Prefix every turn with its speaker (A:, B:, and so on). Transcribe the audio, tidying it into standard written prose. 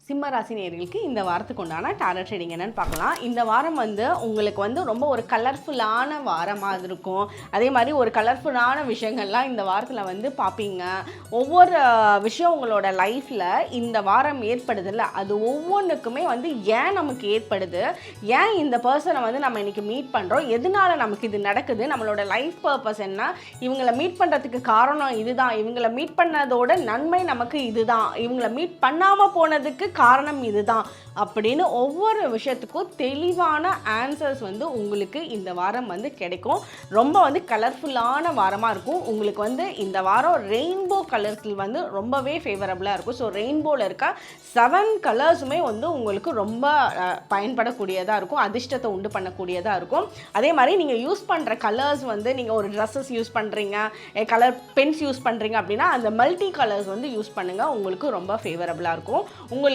A: சிம்ம ராசி நேயர்களுக்கு இந்த வாரத்துக்கு உண்டான டாரட் ரீடிங் என்னன்னு பார்க்கலாம். இந்த வாரம் உங்களுக்கு ரொம்ப ஒரு கலர்ஃபுல்லான வாரமாக இருக்கும். அதே மாதிரி ஒரு கலர்ஃபுல்லான விஷயங்கள்லாம் இந்த வாரத்தில் பார்ப்பீங்க. ஒவ்வொரு விஷயம் உங்களோட லைஃப்பில் இந்த வாரம் ஏற்படுதில்ல, அது ஒவ்வொன்றுக்குமே ஏன் நமக்கு ஏற்படுது, ஏன் இந்த பர்சனை நம்ம இன்றைக்கி மீட் பண்ணுறோம், எதனால நமக்கு இது நடக்குது, நம்மளோட லைஃப் பர்பஸ் என்ன, இவங்களை மீட் பண்ணுறதுக்கு காரணம் இதுதான், இவங்களை மீட் பண்ணதோட நன்மை நமக்கு இதுதான், இவங்களை மீட் பண்ணாமல் போனதுக்கு காரணம் இதுதான் அப்படின்னு ஒவ்வொரு விஷயத்துக்கும் தெளிவான ஆன்சர்ஸ் உங்களுக்கு இந்த வாரம் கிடைக்கும். ரொம்ப கலர்ஃபுல்லான வாரமாக இருக்கும். உங்களுக்கு இந்த வாரம் ரெயின்போ கலர்ஸில் ரொம்பவே ஃபேவரபுளாக இருக்கும். ஸோ ரெயின்போவில் இருக்க 7 கலர்ஸுமே உங்களுக்கு ரொம்ப பயன்படக்கூடியதாக இருக்கும், அதிர்ஷ்டத்தை உண்டு பண்ணக்கூடியதாக இருக்கும். அதே மாதிரி நீங்கள் யூஸ் பண்ணுற கலர்ஸ் நீங்கள் ஒரு ட்ரெஸ்ஸஸ் யூஸ் பண்ணுறீங்க, கலர் பென்ஸ் யூஸ் பண்ணுறீங்க அப்படின்னா அந்த மல்டி கலர்ஸ் யூஸ் பண்ணுங்கள், உங்களுக்கு ரொம்ப ஃபேவரபுளாக இருக்கும். உங்களுக்கு